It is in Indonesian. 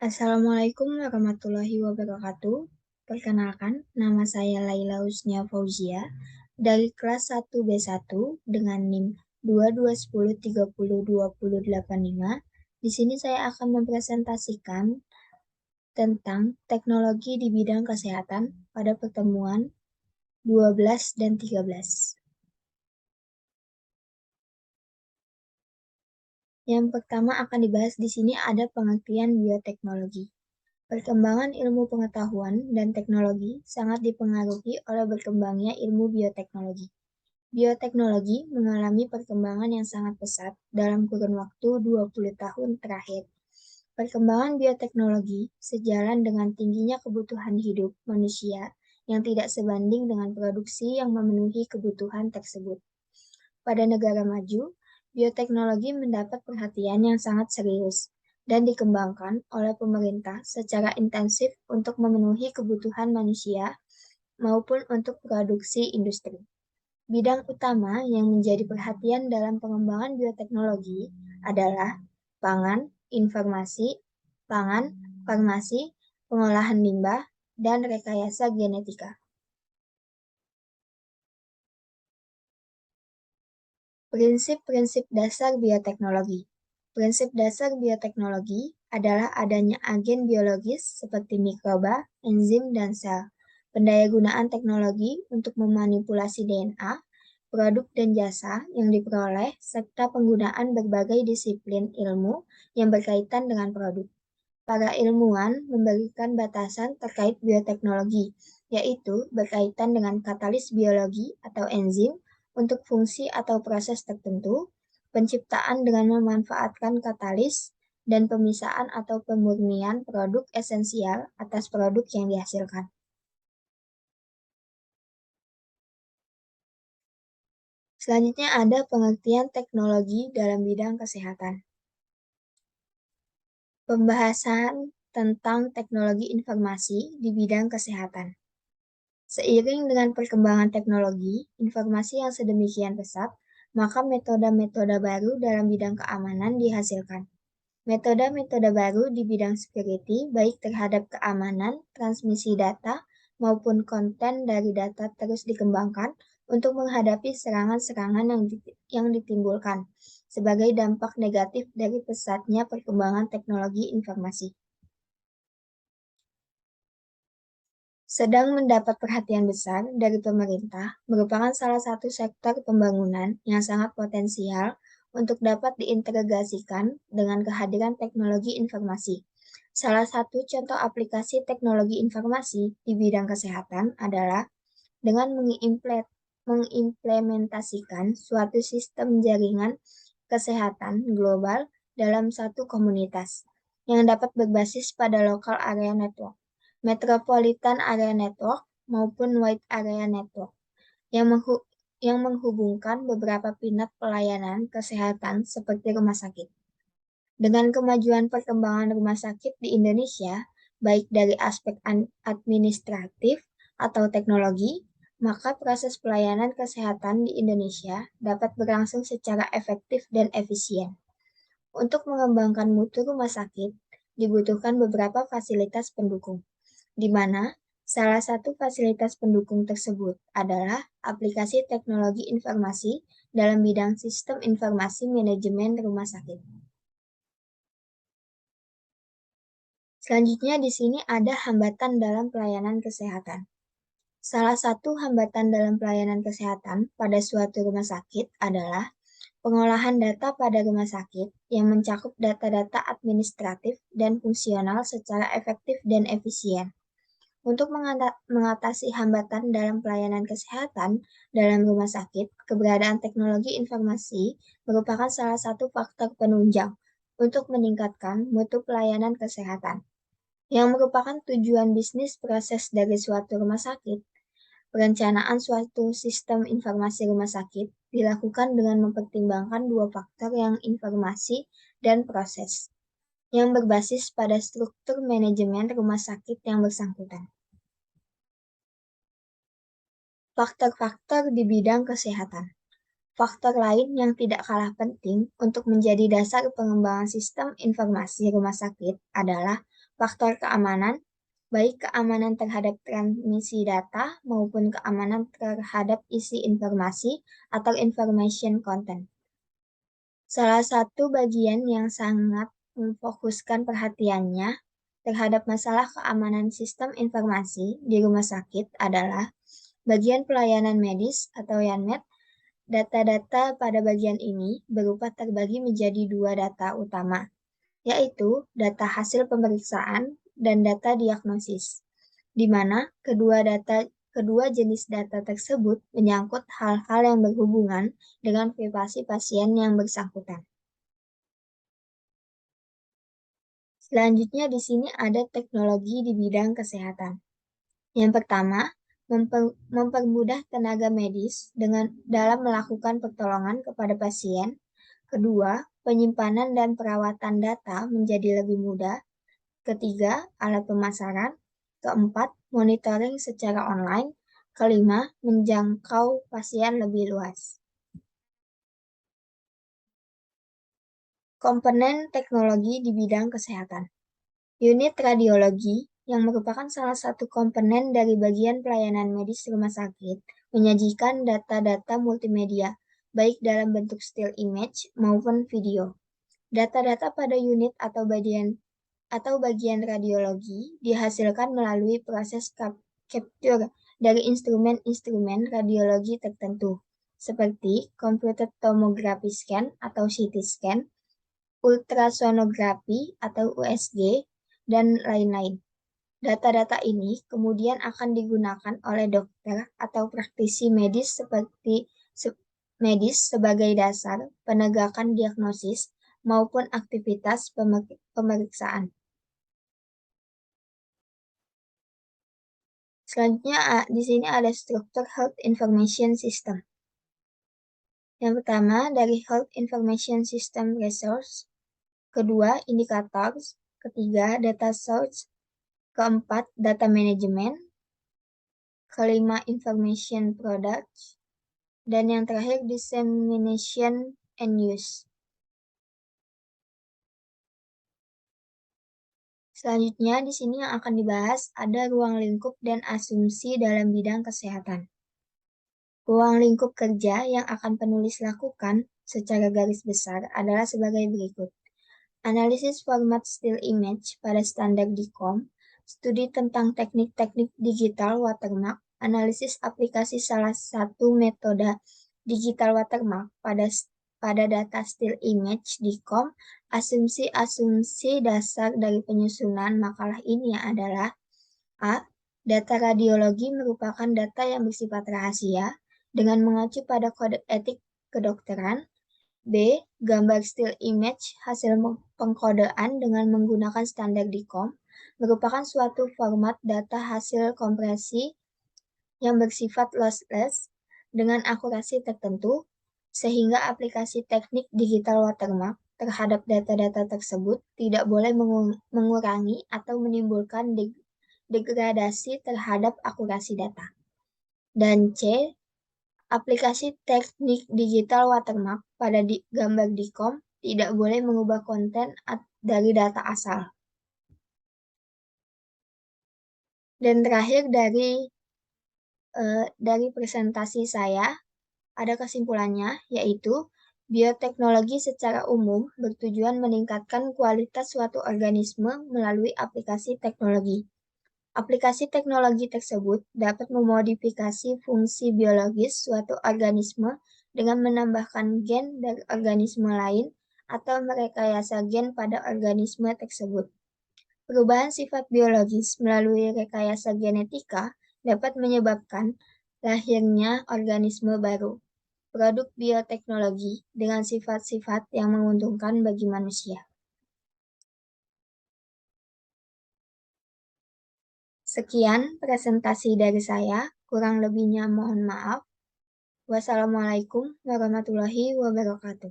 Assalamualaikum warahmatullahi wabarakatuh. Perkenalkan, nama saya Laila Husnia Fauzia dari kelas 1B1 dengan NIM 2210302085. Di sini saya akan mempresentasikan tentang teknologi di bidang kesehatan pada pertemuan 12 dan 13. Yang pertama akan dibahas di sini ada pengertian bioteknologi. Perkembangan ilmu pengetahuan dan teknologi sangat dipengaruhi oleh berkembangnya ilmu bioteknologi. Bioteknologi mengalami perkembangan yang sangat pesat dalam kurun waktu 20 tahun terakhir. Perkembangan bioteknologi sejalan dengan tingginya kebutuhan hidup manusia yang tidak sebanding dengan produksi yang memenuhi kebutuhan tersebut. Pada negara maju, bioteknologi mendapat perhatian yang sangat serius dan dikembangkan oleh pemerintah secara intensif untuk memenuhi kebutuhan manusia maupun untuk produksi industri. Bidang utama yang menjadi perhatian dalam pengembangan bioteknologi adalah pangan, informasi, pangan, farmasi, pengolahan limbah, dan rekayasa genetika. Prinsip-prinsip dasar bioteknologi. Prinsip dasar bioteknologi adalah adanya agen biologis seperti mikroba, enzim, dan sel. Pendayagunaan teknologi untuk memanipulasi DNA, produk dan jasa yang diperoleh, serta penggunaan berbagai disiplin ilmu yang berkaitan dengan produk. Para ilmuwan memberikan batasan terkait bioteknologi, yaitu berkaitan dengan katalis biologi atau enzim untuk fungsi atau proses tertentu, penciptaan dengan memanfaatkan katalis, dan pemisahan atau pemurnian produk esensial atas produk yang dihasilkan. Selanjutnya ada pengertian teknologi dalam bidang kesehatan. Pembahasan tentang teknologi informasi di bidang kesehatan. Seiring dengan perkembangan teknologi, informasi yang sedemikian pesat, maka metode-metode baru dalam bidang keamanan dihasilkan. Metode-metode baru di bidang security, baik terhadap keamanan, transmisi data, maupun konten dari data terus dikembangkan untuk menghadapi serangan-serangan yang ditimbulkan sebagai dampak negatif dari pesatnya perkembangan teknologi informasi. Sedang mendapat perhatian besar dari pemerintah, merupakan salah satu sektor pembangunan yang sangat potensial untuk dapat diintegrasikan dengan kehadiran teknologi informasi. Salah satu contoh aplikasi teknologi informasi di bidang kesehatan adalah dengan mengimplementasikan suatu sistem jaringan kesehatan global dalam satu komunitas yang dapat berbasis pada local area network, metropolitan area network, maupun wide area network yang menghubungkan beberapa pinat pelayanan kesehatan seperti rumah sakit. Dengan kemajuan perkembangan rumah sakit di Indonesia, baik dari aspek administratif atau teknologi, maka proses pelayanan kesehatan di Indonesia dapat berlangsung secara efektif dan efisien. Untuk mengembangkan mutu rumah sakit, dibutuhkan beberapa fasilitas pendukung, di mana salah satu fasilitas pendukung tersebut adalah aplikasi teknologi informasi dalam bidang sistem informasi manajemen rumah sakit. Selanjutnya di sini ada hambatan dalam pelayanan kesehatan. Salah satu hambatan dalam pelayanan kesehatan pada suatu rumah sakit adalah pengolahan data pada rumah sakit yang mencakup data-data administratif dan fungsional secara efektif dan efisien. Untuk mengatasi hambatan dalam pelayanan kesehatan dalam rumah sakit, keberadaan teknologi informasi merupakan salah satu faktor penunjang untuk meningkatkan mutu pelayanan kesehatan. Yang merupakan tujuan bisnis proses dari suatu rumah sakit. Perencanaan suatu sistem informasi rumah sakit dilakukan dengan mempertimbangkan dua faktor yang informasi dan proses, yang berbasis pada struktur manajemen rumah sakit yang bersangkutan. Faktor-faktor di bidang kesehatan. Faktor lain yang tidak kalah penting untuk menjadi dasar pengembangan sistem informasi rumah sakit adalah faktor keamanan, baik keamanan terhadap transmisi data maupun keamanan terhadap isi informasi atau information content. Salah satu bagian yang sangat memfokuskan perhatiannya terhadap masalah keamanan sistem informasi di rumah sakit adalah bagian pelayanan medis atau YANMED. Data-data pada bagian ini berupa terbagi menjadi dua data utama, yaitu data hasil pemeriksaan dan data diagnosis, di mana kedua jenis data tersebut menyangkut hal-hal yang berhubungan dengan privasi pasien yang bersangkutan. Selanjutnya di sini ada teknologi di bidang kesehatan. Yang pertama, mempermudah tenaga medis dalam melakukan pertolongan kepada pasien. Kedua, penyimpanan dan perawatan data menjadi lebih mudah. Ketiga, alat pemasaran. Keempat, monitoring secara online. Kelima, menjangkau pasien lebih luas. Komponen teknologi di bidang kesehatan. Unit radiologi, yang merupakan salah satu komponen dari bagian pelayanan medis rumah sakit, menyajikan data-data multimedia, baik dalam bentuk still image maupun video. Data-data pada unit atau bagian radiologi dihasilkan melalui proses capture dari instrumen-instrumen radiologi tertentu, seperti computed tomography scan atau CT scan, ultrasonografi atau USG, dan lain-lain. Data-data ini kemudian akan digunakan oleh dokter atau praktisi medis sebagai dasar penegakan diagnosis maupun aktivitas pemeriksaan. Selanjutnya di sini ada struktur Health Information System. Yang pertama dari Health Information System Resource, kedua indicators, ketiga data source, keempat data management, kelima information products, dan yang terakhir dissemination and use. Selanjutnya di sini yang akan dibahas ada ruang lingkup dan asumsi dalam bidang kesehatan. Ruang lingkup kerja yang akan penulis lakukan secara garis besar adalah sebagai berikut. Analisis format still image pada standar DICOM, studi tentang teknik-teknik digital watermark, analisis aplikasi salah satu metode digital watermark pada data still image DICOM, asumsi-asumsi dasar dari penyusunan makalah ini adalah A. Data radiologi merupakan data yang bersifat rahasia dengan mengacu pada kode etik kedokteran. B. Gambar still image hasil pengkodean dengan menggunakan standar DICOM merupakan suatu format data hasil kompresi yang bersifat lossless dengan akurasi tertentu, sehingga aplikasi teknik digital watermark terhadap data-data tersebut tidak boleh mengurangi atau menimbulkan degradasi terhadap akurasi data. Dan C. Aplikasi teknik digital watermark pada gambar DICOM tidak boleh mengubah konten dari data asal. Dan terakhir dari presentasi saya, ada kesimpulannya, yaitu bioteknologi secara umum bertujuan meningkatkan kualitas suatu organisme melalui aplikasi teknologi. Aplikasi teknologi tersebut dapat memodifikasi fungsi biologis suatu organisme dengan menambahkan gen dari organisme lain atau merekayasa gen pada organisme tersebut. Perubahan sifat biologis melalui rekayasa genetika dapat menyebabkan lahirnya organisme baru, produk bioteknologi dengan sifat-sifat yang menguntungkan bagi manusia. Sekian presentasi dari saya, kurang lebihnya mohon maaf. Wassalamualaikum warahmatullahi wabarakatuh.